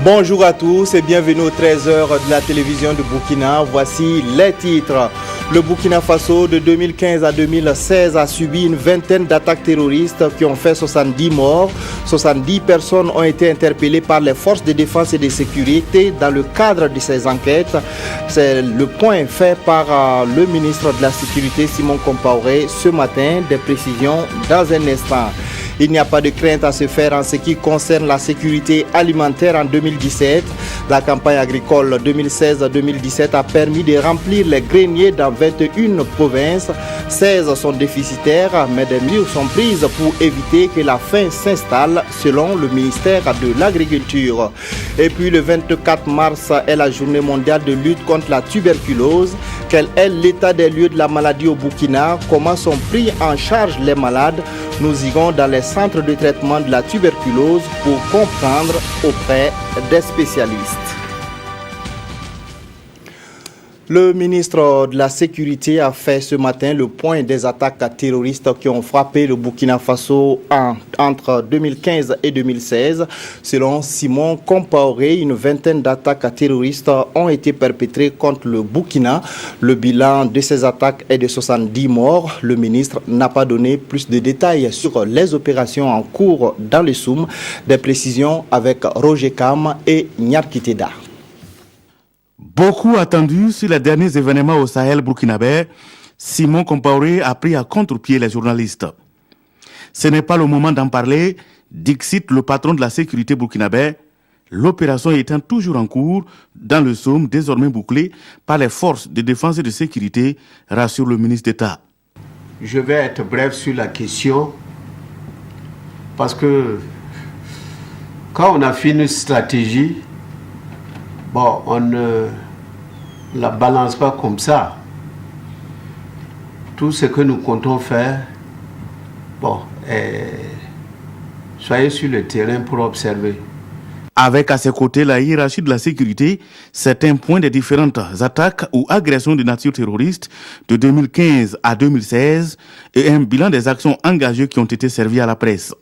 Bonjour à tous et bienvenue aux 13h de la télévision de Burkina. Voici les titres. Le Burkina Faso de 2015 à 2016 a subi une vingtaine d'attaques terroristes qui ont fait 70 morts. 70 personnes ont été interpellées par les forces de défense et de sécurité dans le cadre de ces enquêtes. C'est le point fait par le ministre de la Sécurité Simon Compaoré ce matin. Des précisions dans un instant. Il n'y a pas de crainte à se faire en ce qui concerne la sécurité alimentaire en 2017. La campagne agricole 2016-2017 a permis de remplir les greniers dans 21 provinces. 16 sont déficitaires, mais des mesures sont prises pour éviter que la faim s'installe, selon le ministère de l'Agriculture. Et puis le 24 mars est la journée mondiale de lutte contre la tuberculose. Quel est l'état des lieux de la maladie au Burkina? Comment sont pris en charge les malades? Nous irons dans les centres de traitement de la tuberculose pour comprendre auprès des spécialistes. Le ministre de la Sécurité a fait ce matin le point des attaques terroristes qui ont frappé le Burkina Faso entre 2015 et 2016. Selon Simon Compaoré, une vingtaine d'attaques terroristes ont été perpétrées contre le Burkina. Le bilan de ces attaques est de 70 morts. Le ministre n'a pas donné plus de détails sur les opérations en cours dans le Soum. Des précisions avec Roger Kam et Nyarkiteda. Beaucoup attendu sur les derniers événements au Sahel burkinabé, Simon Compaoré a pris à contre-pied les journalistes. Ce n'est pas le moment d'en parler, dixit le patron de la sécurité burkinabé, l'opération étant toujours en cours dans le Somme, désormais bouclé par les forces de défense et de sécurité, rassure le ministre d'État. Je vais être bref sur la question, parce que quand on a fait une stratégie, on ne la balance pas comme ça. Tout ce que nous comptons faire, soyez sur le terrain pour observer. Avec à ses côtés la hiérarchie de la sécurité, certains points des différentes attaques ou agressions de nature terroriste de 2015 à 2016 et un bilan des actions engagées qui ont été servies à la presse.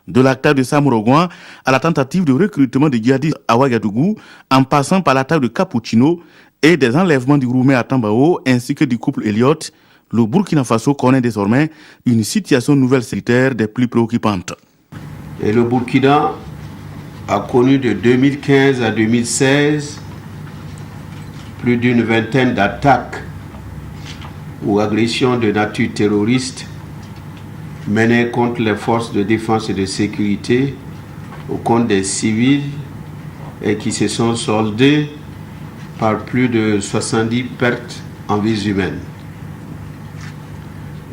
De l'acte de Samorogouan à la tentative de recrutement de djihadistes à Ouagadougou, en passant par l'attaque de Capuchino et des enlèvements du Roumain à Tambao ainsi que du couple Elliott, le Burkina Faso connaît désormais une situation nouvelle sécuritaire des plus préoccupantes. Et le Burkina a connu de 2015 à 2016 plus d'une vingtaine d'attaques ou agressions de nature terroriste menées contre les forces de défense et de sécurité au compte des civils et qui se sont soldées par plus de 70 pertes en vies humaines.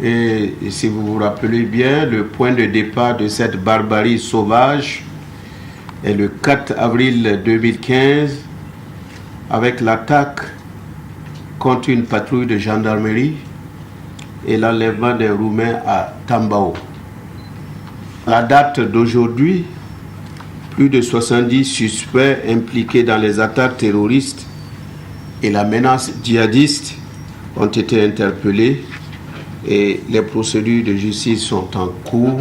Et si vous vous rappelez bien, le point de départ de cette barbarie sauvage est le 4 avril 2015 avec l'attaque contre une patrouille de gendarmerie et l'enlèvement des Roumains à Tambao. La date d'aujourd'hui, plus de 70 suspects impliqués dans les attaques terroristes et la menace djihadiste ont été interpellés et les procédures de justice sont en cours.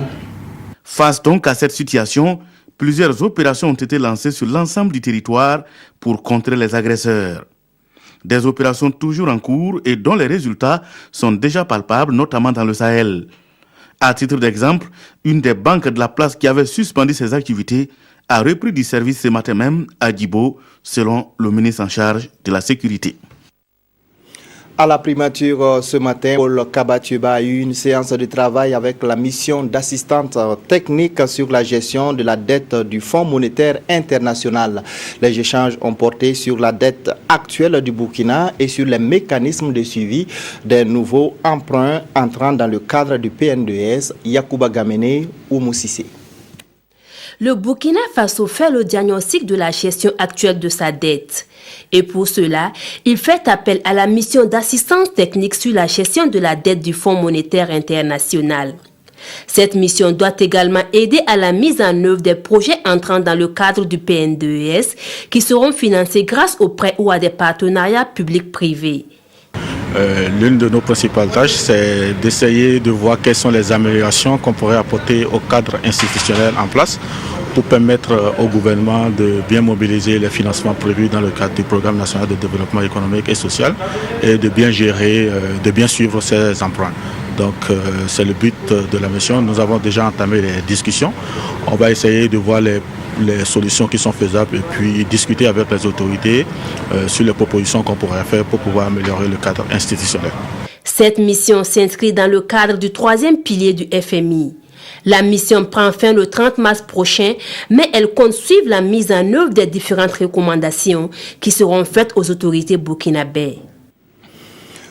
Face donc à cette situation, plusieurs opérations ont été lancées sur l'ensemble du territoire pour contrer les agresseurs. Des opérations toujours en cours et dont les résultats sont déjà palpables, notamment dans le Sahel. À titre d'exemple, une des banques de la place qui avait suspendu ses activités a repris du service ce matin même à Djibo, selon le ministre en charge de la sécurité. À la primature ce matin, Paul Kabatieba a eu une séance de travail avec la mission d'assistante technique sur la gestion de la dette du Fonds monétaire international. Les échanges ont porté sur la dette actuelle du Burkina et sur les mécanismes de suivi des nouveaux emprunts entrant dans le cadre du PNDES, Yacouba Gamene ou Moussissé. Le Burkina Faso fait le diagnostic de la gestion actuelle de sa dette. Et pour cela, il fait appel à la mission d'assistance technique sur la gestion de la dette du Fonds monétaire international. Cette mission doit également aider à la mise en œuvre des projets entrant dans le cadre du PNDES qui seront financés grâce aux prêts ou à des partenariats publics-privés. L'une de nos principales tâches, c'est d'essayer de voir quelles sont les améliorations qu'on pourrait apporter au cadre institutionnel en place pour permettre au gouvernement de bien mobiliser les financements prévus dans le cadre du programme national de développement économique et social et de bien gérer, de bien suivre ses emprunts. Donc c'est le but de la mission. Nous avons déjà entamé les discussions. On va essayer de voir les solutions qui sont faisables et puis discuter avec les autorités sur les propositions qu'on pourrait faire pour pouvoir améliorer le cadre institutionnel. Cette mission s'inscrit dans le cadre du 3e pilier du FMI. La mission prend fin le 30 mars prochain, mais elle compte suivre la mise en œuvre des différentes recommandations qui seront faites aux autorités burkinabées.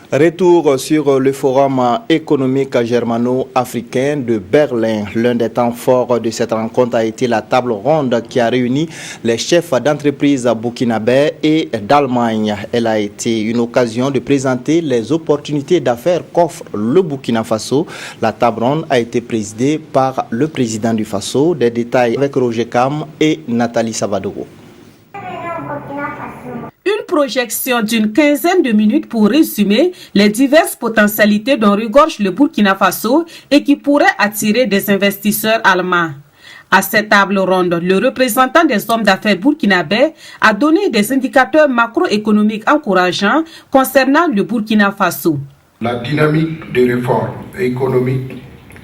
Retour sur le forum économique germano-africain de Berlin. L'un des temps forts de cette rencontre a été la table ronde qui a réuni les chefs d'entreprise burkinabés et d'Allemagne. Elle a été une occasion de présenter les opportunités d'affaires qu'offre le Burkina Faso. La table ronde a été présidée par le président du Faso. Des détails avec Roger Kam et Nathalie Savadoro. Une projection d'une quinzaine de minutes pour résumer les diverses potentialités dont regorge le Burkina Faso et qui pourraient attirer des investisseurs allemands. À cette table ronde, le représentant des hommes d'affaires burkinabés a donné des indicateurs macroéconomiques encourageants concernant le Burkina Faso. La dynamique de réforme économique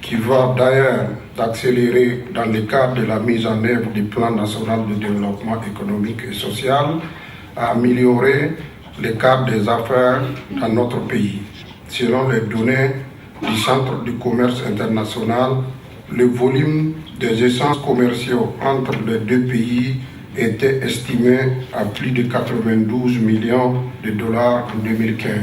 qui va d'ailleurs accélérer dans le cadre de la mise en œuvre du plan national de développement économique et social à améliorer le cadre des affaires dans notre pays. Selon les données du Centre du commerce international, le volume des échanges commerciaux entre les deux pays était estimé à plus de 92 millions de dollars en 2015.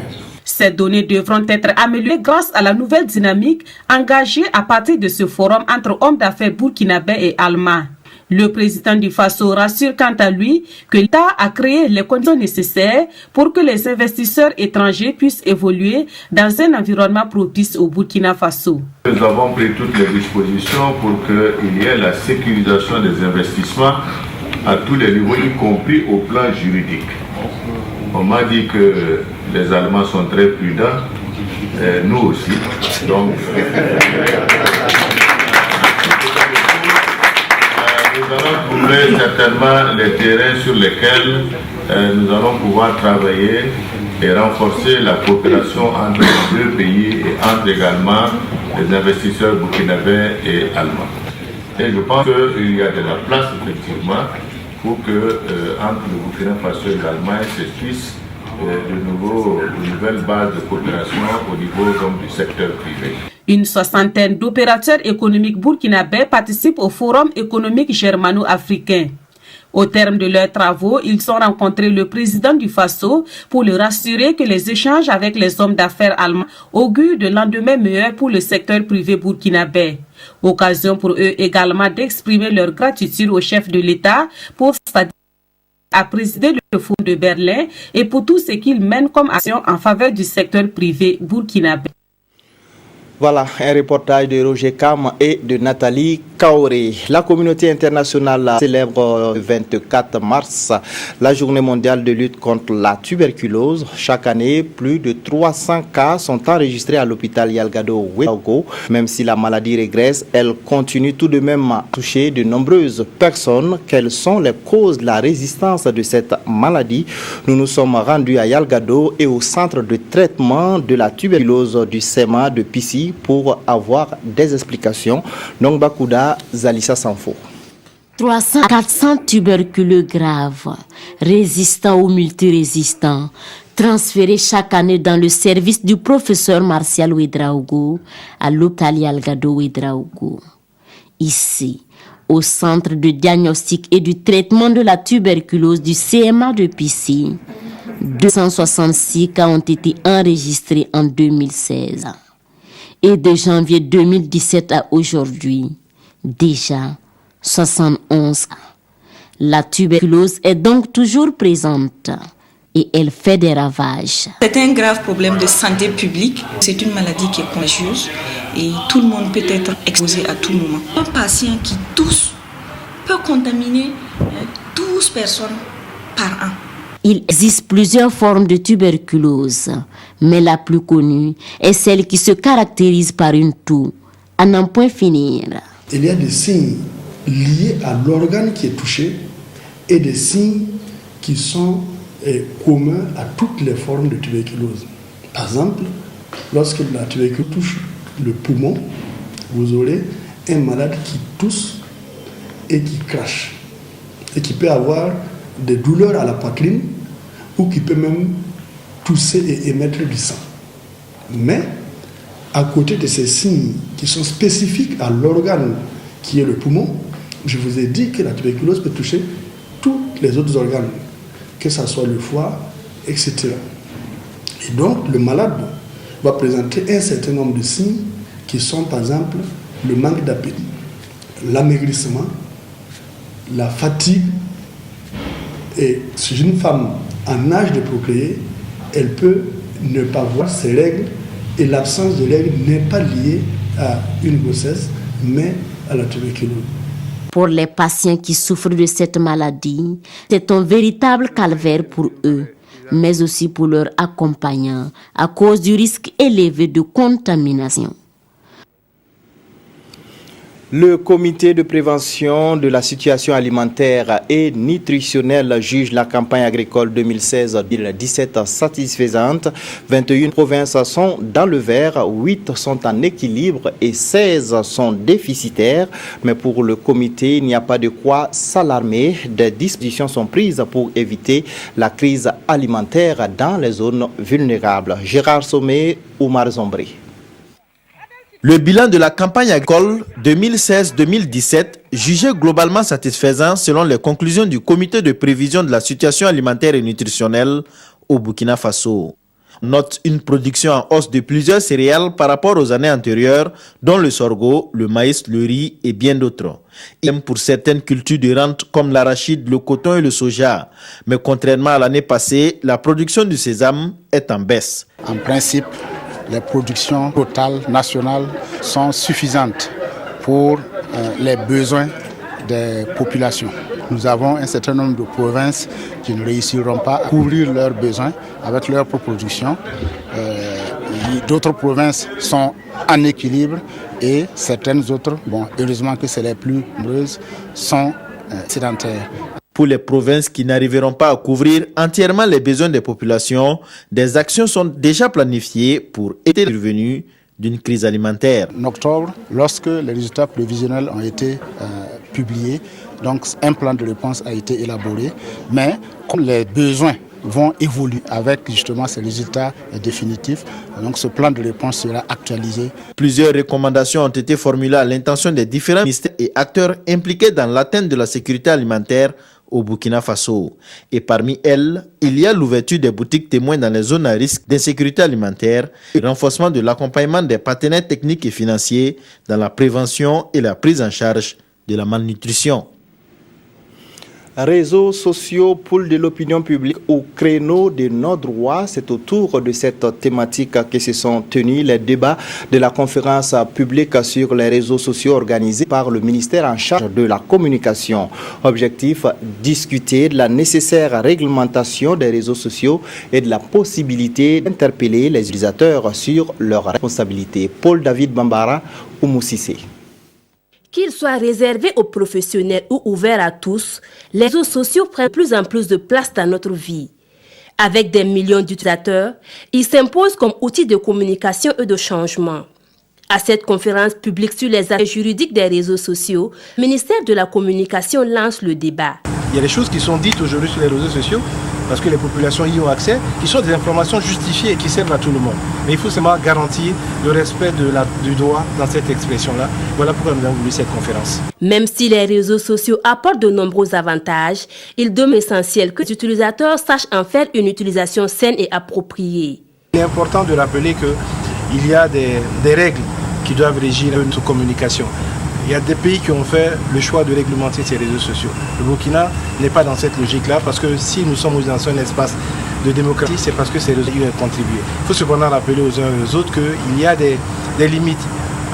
Ces données devront être améliorées grâce à la nouvelle dynamique engagée à partir de ce forum entre hommes d'affaires burkinabés et allemands. Le président du Faso rassure quant à lui que l'État a créé les conditions nécessaires pour que les investisseurs étrangers puissent évoluer dans un environnement propice au Burkina Faso. Nous avons pris toutes les dispositions pour qu'il y ait la sécurisation des investissements à tous les niveaux, y compris au plan juridique. On m'a dit que les Allemands sont très prudents, nous aussi. Donc, nous allons trouver certainement les terrains sur lesquels nous allons pouvoir travailler et renforcer la coopération entre les deux pays et entre également les investisseurs burkinabés et allemands. Et je pense qu'il y a de la place effectivement pour que entre le Burkina Faso et l'Allemagne s'esquissent de nouvelles bases de coopération au niveau donc, du secteur privé. Une soixantaine d'opérateurs économiques burkinabés participent au Forum économique germano-africain. Au terme de leurs travaux, ils ont rencontré le président du Faso pour le rassurer que les échanges avec les hommes d'affaires allemands augurent de lendemain meilleur pour le secteur privé burkinabé. Occasion pour eux également d'exprimer leur gratitude au chef de l'État pour sa à présider le Forum de Berlin et pour tout ce qu'il mène comme action en faveur du secteur privé burkinabé. Voilà, un reportage de Roger Kam et de Nathalie Kaoré. La communauté internationale célèbre le 24 mars la journée mondiale de lutte contre la tuberculose. Chaque année, plus de 300 cas sont enregistrés à l'hôpital Yalgado-Ouedraogo. Même si la maladie régresse, elle continue tout de même à toucher de nombreuses personnes. Quelles sont les causes de la résistance de cette maladie? Nous nous sommes rendus à Yalgado et au centre de traitement de la tuberculose du SEMA de Pissi pour avoir des explications. Donc Bakouda, Zalissa Sanfo. 300-400 tuberculeux graves, résistants ou multirésistants, transférés chaque année dans le service du professeur Martial Ouedraogo à l'hôpital Yalgado Ouedraogo. Ici, au centre de diagnostic et du traitement de la tuberculose du CMA de Pissi, 266 cas ont été enregistrés en 2016. Et de janvier 2017 à aujourd'hui, déjà 71 cas. La tuberculose est donc toujours présente et elle fait des ravages. C'est un grave problème de santé publique. C'est une maladie qui est contagieuse et tout le monde peut être exposé à tout moment. Un patient qui tousse peut contaminer 12 personnes par an. Il existe plusieurs formes de tuberculose, mais la plus connue est celle qui se caractérise par une toux, à n'en point finir. Il y a des signes liés à l'organe qui est touché et des signes qui sont communs à toutes les formes de tuberculose. Par exemple, lorsque la tuberculose touche le poumon, vous aurez un malade qui tousse et qui crache et qui peut avoir des douleurs à la poitrine ou qui peut même tousser et émettre du sang. Mais à côté de ces signes qui sont spécifiques à l'organe qui est le poumon, je vous ai dit que la tuberculose peut toucher tous les autres organes, que ce soit le foie, etc. Et donc le malade va présenter un certain nombre de signes qui sont par exemple le manque d'appétit, l'amaigrissement, la fatigue. Et chez une femme en âge de procréer, elle peut ne pas voir ses règles et l'absence de règles n'est pas liée à une grossesse, mais à la tuberculose. Pour les patients qui souffrent de cette maladie, c'est un véritable calvaire pour eux, mais aussi pour leurs accompagnants à cause du risque élevé de contamination. Le comité de prévention de la situation alimentaire et nutritionnelle juge la campagne agricole 2016-2017 satisfaisante. 21 provinces sont dans le vert, 8 sont en équilibre et 16 sont déficitaires. Mais pour le comité, il n'y a pas de quoi s'alarmer. Des dispositions sont prises pour éviter la crise alimentaire dans les zones vulnérables. Gérard Sommet, Oumar Zombri. Le bilan de la campagne agricole 2016-2017 jugé globalement satisfaisant selon les conclusions du comité de prévision de la situation alimentaire et nutritionnelle au Burkina Faso. Note une production en hausse de plusieurs céréales par rapport aux années antérieures, dont le sorgho, le maïs, le riz et bien d'autres. Et même pour certaines cultures de rente comme l'arachide, le coton et le soja. Mais contrairement à l'année passée, la production du sésame est en baisse. En principe, les productions totales nationales sont suffisantes pour les besoins des populations. Nous avons un certain nombre de provinces qui ne réussiront pas à couvrir leurs besoins avec leur production. D'autres provinces sont en équilibre et certaines autres, heureusement que c'est les plus nombreuses, sont sédentaires. Pour les provinces qui n'arriveront pas à couvrir entièrement les besoins des populations, des actions sont déjà planifiées pour éviter le revenu d'une crise alimentaire. En octobre, lorsque les résultats prévisionnels ont été publiés, donc un plan de réponse a été élaboré, mais comme les besoins vont évoluer avec justement ces résultats définitifs, donc ce plan de réponse sera actualisé. Plusieurs recommandations ont été formulées à l'intention des différents ministères et acteurs impliqués dans l'atteinte de la sécurité alimentaire au Burkina Faso. Et parmi elles, il y a l'ouverture des boutiques témoins dans les zones à risque d'insécurité alimentaire, le renforcement de l'accompagnement des partenaires techniques et financiers dans la prévention et la prise en charge de la malnutrition. Réseaux sociaux, pôle de l'opinion publique au créneau de nos droits. C'est autour de cette thématique que se sont tenus les débats de la conférence publique sur les réseaux sociaux organisée par le ministère en charge de la communication. Objectif, discuter de la nécessaire réglementation des réseaux sociaux et de la possibilité d'interpeller les utilisateurs sur leurs responsabilités. Paul David Bambara, Oumoussissé. Qu'ils soient réservés aux professionnels ou ouverts à tous, les réseaux sociaux prennent plus en plus de place dans notre vie. Avec des millions d'utilisateurs, ils s'imposent comme outil de communication et de changement. À cette conférence publique sur les aspects juridiques des réseaux sociaux, le ministère de la Communication lance le débat. Il y a des choses qui sont dites aujourd'hui sur les réseaux sociaux parce que les populations y ont accès, qui sont des informations justifiées et qui servent à tout le monde. Mais il faut seulement garantir le respect du droit dans cette expression-là. Voilà pourquoi nous avons voulu cette conférence. Même si les réseaux sociaux apportent de nombreux avantages, il demeure essentiel que les utilisateurs sachent en faire une utilisation saine et appropriée. Il est important de rappeler qu'il y a des règles qui doivent régir notre communication. Il y a des pays qui ont fait le choix de réglementer ces réseaux sociaux. Le Burkina n'est pas dans cette logique-là parce que si nous sommes dans un espace de démocratie, c'est parce que ces réseaux ont contribué. Il faut cependant rappeler aux uns et aux autres qu'il y a des limites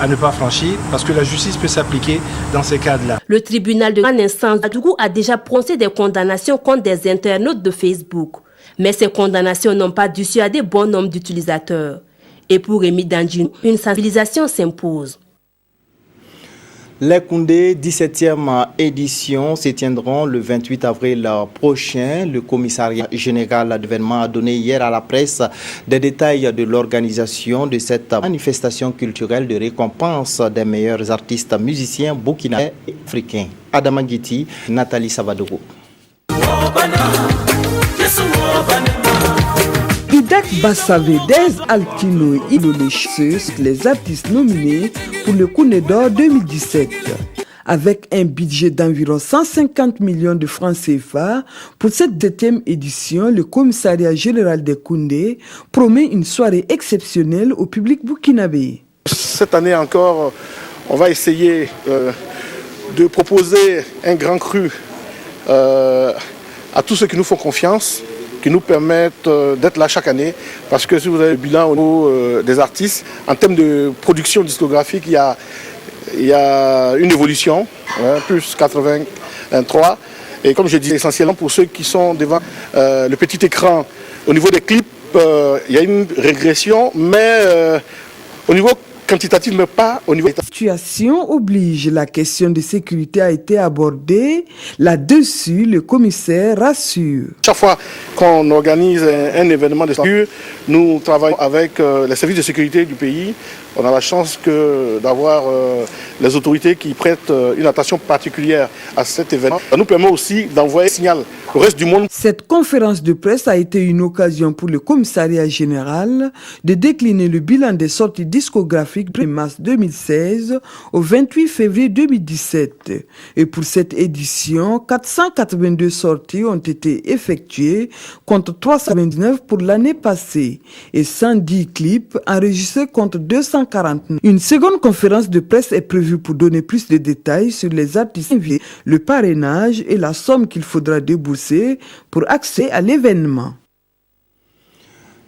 à ne pas franchir parce que la justice peut s'appliquer dans ces cadres-là. Le tribunal de grande instance d'Ouagadougou a déjà prononcé des condamnations contre des internautes de Facebook. Mais ces condamnations n'ont pas dissuadé bon nombre d'utilisateurs. Et pour Rémi Dandjinou, une sensibilisation s'impose. Les Koundé 17e édition se tiendront le 28 avril prochain. Le commissariat général d'événements a donné hier à la presse des détails de l'organisation de cette manifestation culturelle de récompense des meilleurs artistes musiciens burkinabés et africains. Adama Guiti, Nathalie Savadogo. Idak Bassavedez, Altino et Idolechus, les artistes nominés pour le Koundé d'Or 2017. Avec un budget d'environ 150 millions de francs CFA, pour cette 7e édition, le commissariat général des Koundé promet une soirée exceptionnelle au public burkinabé. Cette année encore, on va essayer de proposer un grand cru à tous ceux qui nous font confiance, qui nous permettent d'être là chaque année. Parce que si vous avez le bilan au niveau des artistes, en termes de production discographique, il y a une évolution, plus 83. Et comme je dis, essentiellement pour ceux qui sont devant le petit écran, au niveau des clips, il y a une régression, mais au niveau quantitatif, mais pas au niveau... La situation oblige, la question de sécurité a été abordée. Là-dessus, le commissaire rassure. Chaque fois qu'on organise un événement de sécurité, nous travaillons avec les services de sécurité du pays. On a la chance d'avoir les autorités qui prêtent une attention particulière à cet événement. Ça nous permet aussi d'envoyer un signal au reste du monde. Cette conférence de presse a été une occasion pour le commissariat général de décliner le bilan des sorties discographiques de mars 2016 au 28 février 2017. Et pour cette édition, 482 sorties ont été effectuées contre 329 pour l'année passée et 110 clips enregistrés contre 249. Une seconde conférence de presse est prévue pour donner plus de détails sur les artistes invités, le parrainage et la somme qu'il faudra débourser pour accéder à l'événement.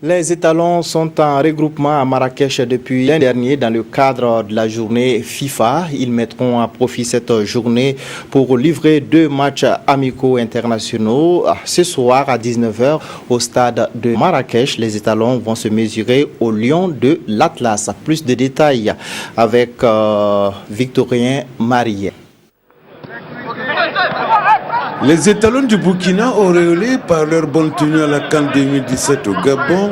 Les étalons sont en regroupement à Marrakech depuis l'an dernier dans le cadre de la journée FIFA. Ils mettront à profit cette journée pour livrer 2 matchs amicaux internationaux. Ce soir à 19h au stade de Marrakech, les étalons vont se mesurer aux Lions de l'Atlas. Plus de détails avec Victorien Marié. Les étalons du Burkina, auréolés par leur bonne tenue à la CAN 2017 au Gabon,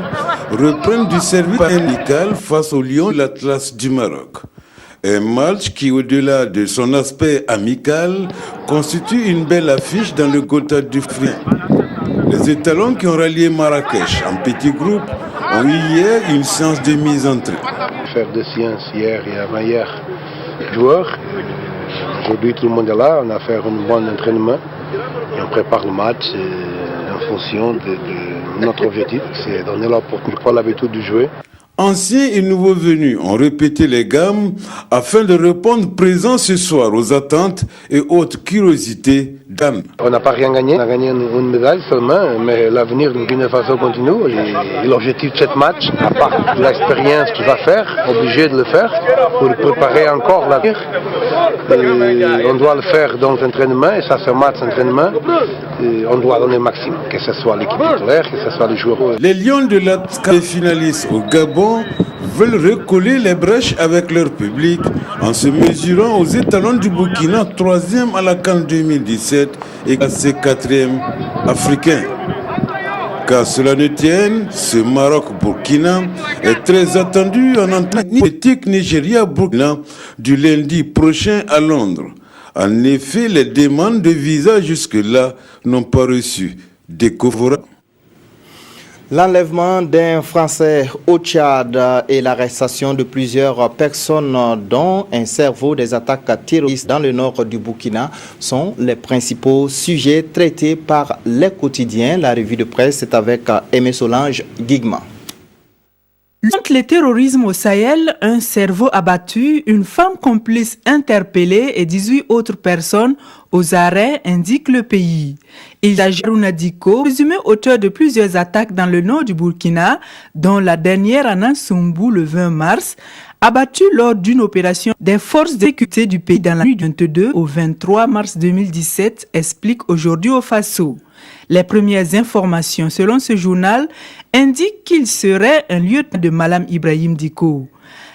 reprennent du service amical face aux Lions de l'Atlas du Maroc. Un match qui, au-delà de son aspect amical, constitue une belle affiche dans le Gotha du Frien. Les étalons qui ont rallié Marrakech en petits groupes ont eu hier une séance de mise en train. Faire des séances hier et avant-hier, joueurs. Aujourd'hui, tout le monde est là, on a fait un bon entraînement et on prépare le match en fonction de notre objectif, c'est donner l'opportunité pour l'habitude de jouer. Anciens et nouveaux venus ont répété les gammes afin de répondre présent ce soir aux attentes et autres curiosités d'âme. On n'a pas rien gagné, on a gagné une médaille seulement, mais l'avenir de Burkina Faso continue. Et l'objectif de ce match, à part l'expérience qu'il va faire, obligé de le faire pour préparer encore l'avenir. On doit le faire dans l'entraînement, et ça c'est un match d'entraînement. On doit donner le maximum, que ce soit l'équipe titulaire, que ce soit les joueurs. Les Lions de l'Atlas finalistes au Gabon veulent recoller les brèches avec leur public en se mesurant aux étalons du Burkina, 3e à la CAN 2017 et classé 4e africain. Car cela ne tienne, ce Maroc-Burkina est très attendu en Atlantique Nigeria-Burkina du lundi prochain à Londres. En effet, les demandes de visa jusque-là n'ont pas reçu d'écho favorable. L'enlèvement d'un Français au Tchad et l'arrestation de plusieurs personnes, dont un cerveau des attaques terroristes dans le nord du Burkina, sont les principaux sujets traités par les quotidiens. La revue de presse est avec Aimé Solange Guigma. Contre le terrorisme au Sahel, un cerveau abattu, une femme complice interpellée et 18 autres personnes aux arrêts, indique le pays. Il s'agit d'Harouna Diko, présumé auteur de plusieurs attaques dans le nord du Burkina, dont la dernière à Nansumbu le 20 mars, abattu lors d'une opération des forces de sécurité du pays dans la nuit du 22 au 23 mars 2017, explique aujourd'hui au Faso. Les premières informations, selon ce journal, indiquent qu'il serait un lieutenant de Malam Ibrahim Diko.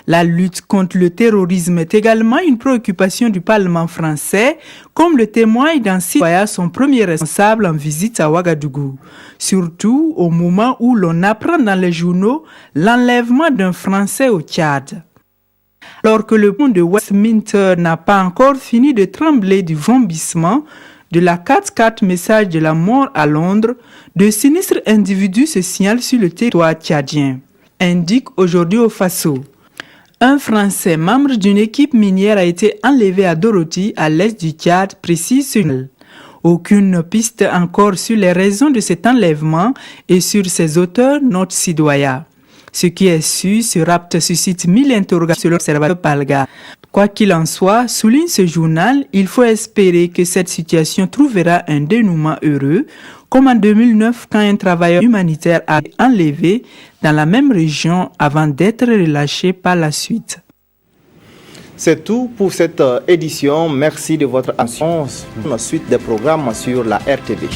La lutte contre le terrorisme est également une préoccupation du Parlement français, comme le témoigne Dancy Waya, son premier responsable en visite à Ouagadougou. Surtout au moment où l'on apprend dans les journaux l'enlèvement d'un Français au Tchad. Alors que le pont de Westminster n'a pas encore fini de trembler du vomissement de la 4x4 message de la mort à Londres, de sinistres individus se signalent sur le territoire tchadien, indique aujourd'hui au Faso. Un Français membre d'une équipe minière a été enlevé à Dorothy, à l'est du Tchad, précise ce journal. Aucune piste encore sur les raisons de cet enlèvement et sur ses auteurs, note Sidoya. Ce qui est su, ce rapt suscite 1000 interrogations selon l'observateur Palga. Quoi qu'il en soit, souligne ce journal, il faut espérer que cette situation trouvera un dénouement heureux, comme en 2009 quand un travailleur humanitaire a été enlevé dans la même région avant d'être relâché par la suite. C'est tout pour cette édition. Merci de votre attention. Suite des programmes sur la RTV.